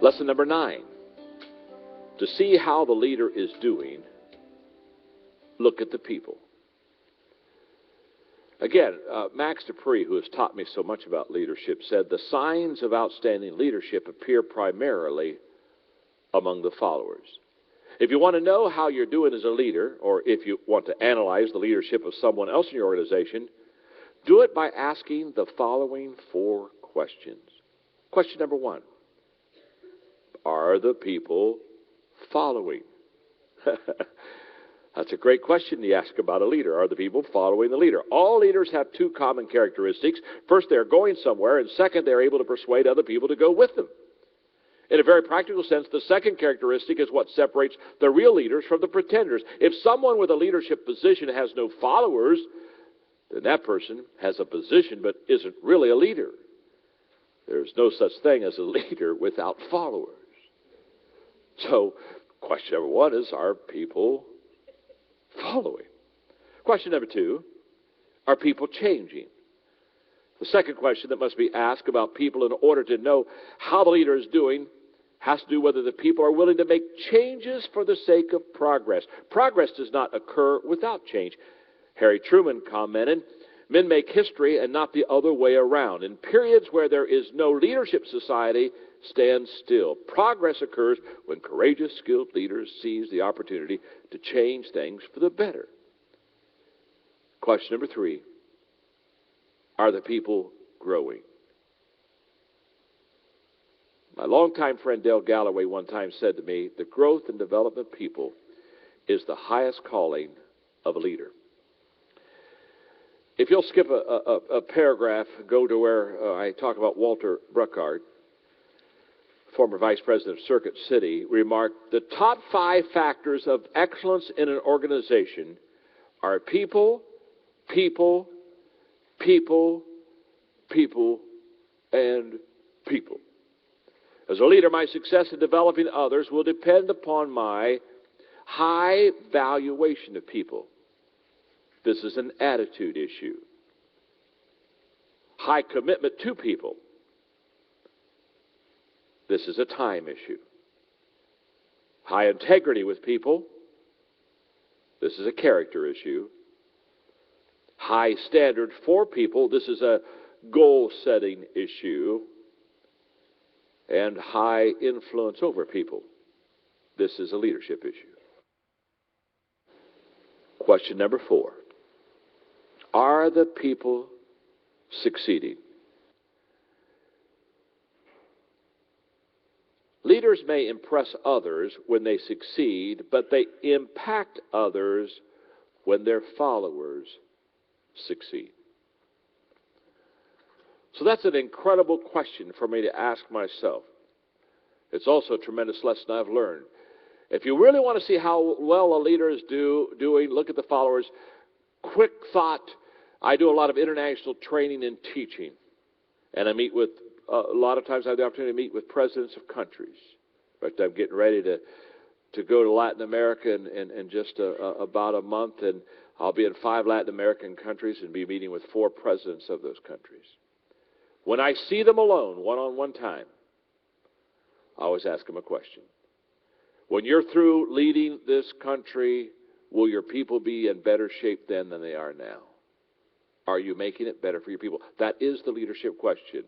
Lesson number 9. To see how the leader is doing, look at the people. Again, Max Dupree, who has taught me so much about leadership, said the signs of outstanding leadership appear primarily among the followers. If you want to know how you're doing as a leader, or if you want to analyze the leadership of someone else in your organization, do it by asking the following 4 questions. Question number 1. Are the people following? That's a great question to ask about a leader. Are the people following the leader? All leaders have 2 common characteristics. First, they're going somewhere, and second, they're able to persuade other people to go with them. In a very practical sense, the second characteristic is what separates the real leaders from the pretenders. If someone with a leadership position has no followers, then that person has a position but isn't really a leader. There's no such thing as a leader without followers. So, question number 1 is, are people following? Question number 2, are people changing? The second question that must be asked about people in order to know how the leader is doing has to do whether the people are willing to make changes for the sake of progress. Progress does not occur without change. Harry Truman commented, men make history and not the other way around. In periods where there is no leadership, society stands still. Progress occurs when courageous, skilled leaders seize the opportunity to change things for the better. Question number 3, are the people growing? My longtime friend Dale Galloway one time said to me, the growth and development of people is the highest calling of a leader. If you'll skip a paragraph, go to where I talk about Walter Bruckhardt, former vice president of Circuit City, remarked, the top 5 factors of excellence in an organization are people, people, people, people, and people. As a leader, my success in developing others will depend upon my high valuation of people. This is an attitude issue. High commitment to people. This is a time issue. High integrity with people. This is a character issue. High standard for people. This is a goal-setting issue. And high influence over people. This is a leadership issue. Question number 4. Are the people succeeding? Leaders may impress others when they succeed, but they impact others when their followers succeed. So that's an incredible question for me to ask myself. It's also a tremendous lesson I've learned. If you really want to see how well a leader is doing, look at the followers. Quick thought, I do a lot of international training and teaching. And I meet with, a lot of times I have the opportunity to meet with presidents of countries. In fact, I'm getting ready to go to Latin America in just about a month. And I'll be in 5 Latin American countries and be meeting with 4 presidents of those countries. When I see them alone, one-on-one time, I always ask them a question. When you're through leading this country, will your people be in better shape then than they are now? Are you making it better for your people? That is the leadership question.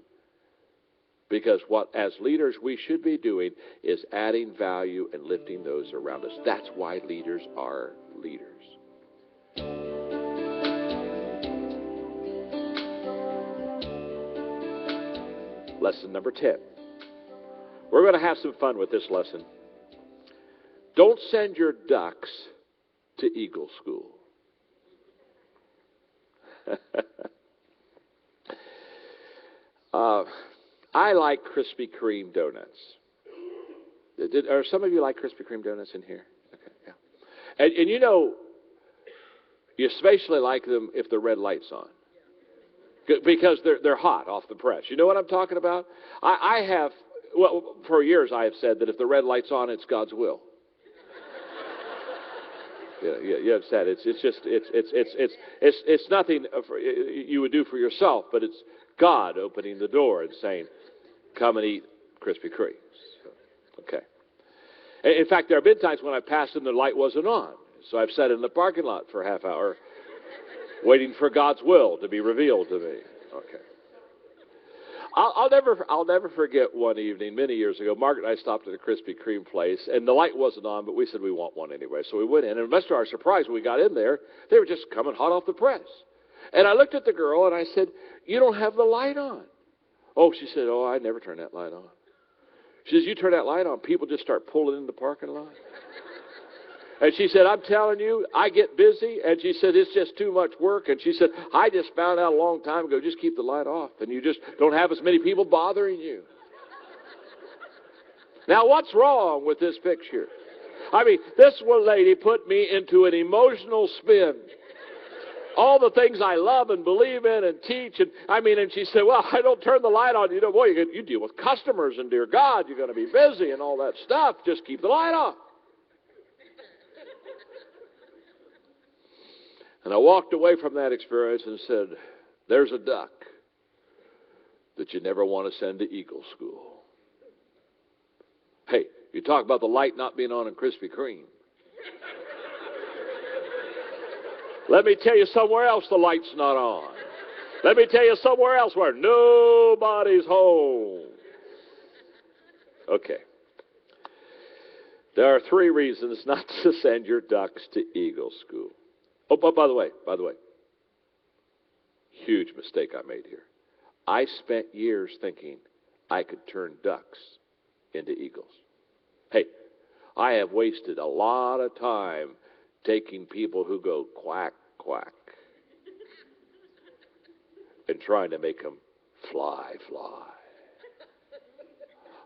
Because what, as leaders, we should be doing is adding value and lifting those around us. That's why leaders are leaders. Lesson number 10. We're going to have some fun with this lesson. Don't send your ducks to Eagle School. I like Krispy Kreme donuts. Are some of you like Krispy Kreme donuts in here? Okay, yeah. And you know, you especially like them if the red light's on. Because they're hot off the press. You know what I'm talking about? I have, well, for years I have said that if the red light's on, it's God's will. You have said it's nothing you would do for yourself, but it's God opening the door and saying, "Come and eat Krispy Kremes." Okay. In fact, there have been times when I passed and the light wasn't on. So I've sat in the parking lot for a half hour waiting for God's will to be revealed to me. Okay. I'll never forget one evening many years ago. Margaret and I stopped at a Krispy Kreme place, and the light wasn't on, but we said we want one anyway. So we went in, and much to our surprise, when we got in there, they were just coming hot off the press. And I looked at the girl, and I said, "You don't have the light on." Oh, she said, "Oh, I never turn that light on." She says, "You turn that light on, people just start pulling in the parking lot." And she said, "I'm telling you, I get busy." And she said, "It's just too much work." And she said, "I just found out a long time ago, just keep the light off, and you just don't have as many people bothering you." Now, what's wrong with this picture? I mean, this one lady put me into an emotional spin. All the things I love and believe in and teach. And she said, "Well, I don't turn the light on. You know, boy, you deal with customers, and dear God, you're going to be busy and all that stuff. Just keep the light off." And I walked away from that experience and said, there's a duck that you never want to send to Eagle School. Hey, you talk about the light not being on in Krispy Kreme. Let me tell you somewhere else the light's not on. Let me tell you somewhere else where nobody's home. Okay. There are 3 reasons not to send your ducks to Eagle School. Oh, but by the way, huge mistake I made here. I spent years thinking I could turn ducks into eagles. Hey, I have wasted a lot of time taking people who go quack, quack, and trying to make them fly, fly.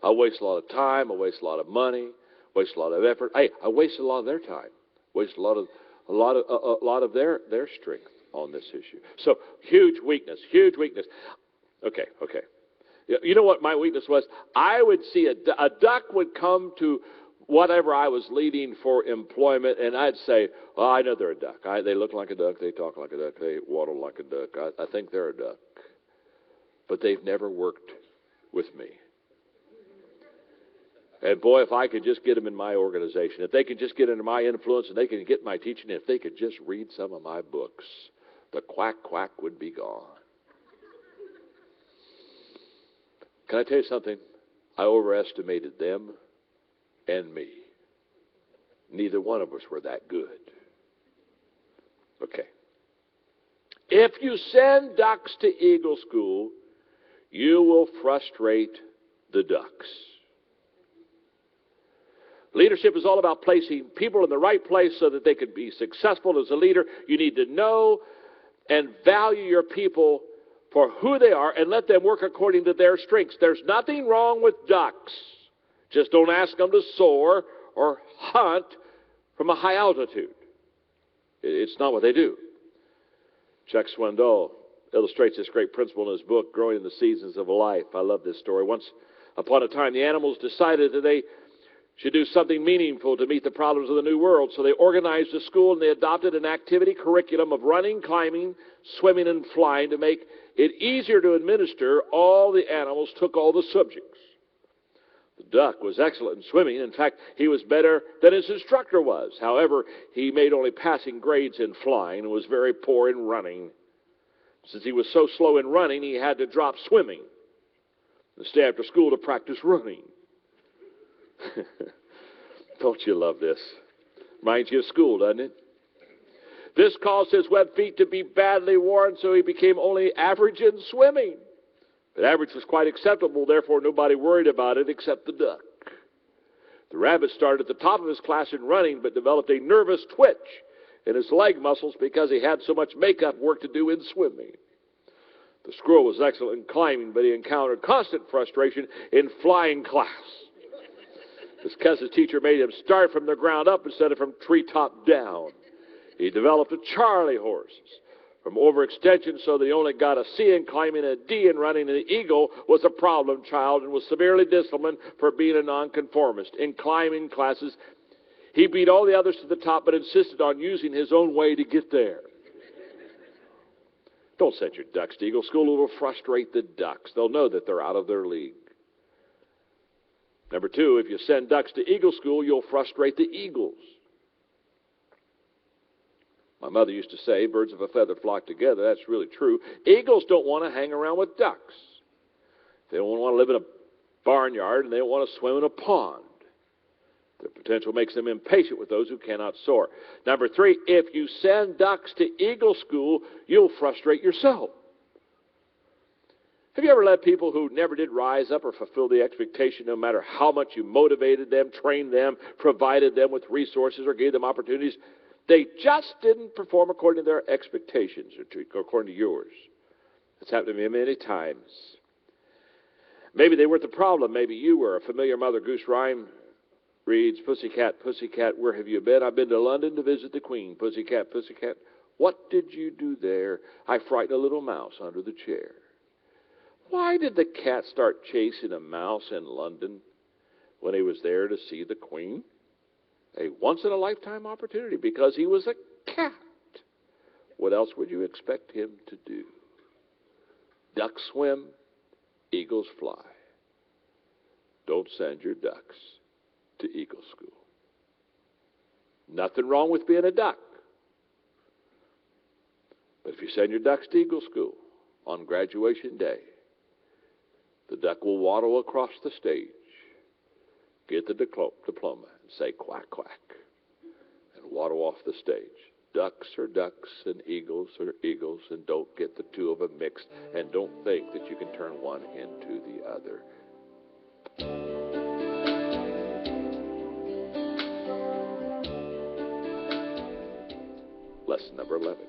I waste a lot of time, I waste a lot of money, waste a lot of effort. Hey, I waste a lot of their time, waste a lot of their strength on this issue. So huge weakness. Okay. You know what my weakness was? I would see a duck would come to whatever I was leading for employment, and I'd say, "Oh, I know they're a duck. They look like a duck. They talk like a duck. They waddle like a duck. I think they're a duck." But they've never worked with me. And boy, if I could just get them in my organization, if they could just get under my influence and they could get my teaching, if they could just read some of my books, the quack, quack would be gone. Can I tell you something? I overestimated them and me. Neither one of us were that good. Okay. If you send ducks to Eagle School, you will frustrate the ducks. Leadership is all about placing people in the right place so that they can be successful as a leader. You need to know and value your people for who they are and let them work according to their strengths. There's nothing wrong with ducks. Just don't ask them to soar or hunt from a high altitude. It's not what they do. Chuck Swindoll illustrates this great principle in his book, Growing in the Seasons of Life. I love this story. Once upon a time, the animals decided that they should do something meaningful to meet the problems of the new world. So they organized a school and they adopted an activity curriculum of running, climbing, swimming, and flying to make it easier to administer. All the animals took all the subjects. The duck was excellent in swimming. In fact, he was better than his instructor was. However, he made only passing grades in flying and was very poor in running. Since he was so slow in running, he had to drop swimming and stay after school to practice running. Don't you love this? Reminds you of school, doesn't it? This caused his web feet to be badly worn, so he became only average in swimming. But average was quite acceptable, therefore nobody worried about it except the duck. The rabbit started at the top of his class in running, but developed a nervous twitch in his leg muscles because he had so much makeup work to do in swimming. The squirrel was excellent in climbing, but he encountered constant frustration in flying class. Because his teacher made him start from the ground up instead of from treetop down. He developed a Charlie horse from overextension so that he only got a C in climbing and a D in running, and the eagle was a problem child and was severely disciplined for being a nonconformist. In climbing classes, he beat all the others to the top but insisted on using his own way to get there. Don't send your ducks to Eagle School. It will frustrate the ducks. They'll know that they're out of their league. Number 2, if you send ducks to eagle school, you'll frustrate the eagles. My mother used to say, birds of a feather flock together. That's really true. Eagles don't want to hang around with ducks. They don't want to live in a barnyard, and they don't want to swim in a pond. Their potential makes them impatient with those who cannot soar. Number 3, if you send ducks to eagle school, you'll frustrate yourself. Have you ever led people who never did rise up or fulfill the expectation, no matter how much you motivated them, trained them, provided them with resources, or gave them opportunities? They just didn't perform according to their expectations or according to yours. It's happened to me many times. Maybe they weren't the problem. Maybe you were. A familiar Mother Goose rhyme reads, "Pussycat, pussycat, where have you been? I've been to London to visit the Queen. Pussycat, pussycat, what did you do there? I frightened a little mouse under the chair." Why did the cat start chasing a mouse in London when he was there to see the Queen? A once-in-a-lifetime opportunity, because he was a cat. What else would you expect him to do? Ducks swim, eagles fly. Don't send your ducks to eagle school. Nothing wrong with being a duck. But if you send your ducks to eagle school on graduation day, the duck will waddle across the stage, get the diploma, and say quack, quack, and waddle off the stage. Ducks are ducks, and eagles are eagles, and don't get the two of them mixed, and don't think that you can turn one into the other. Lesson number 11.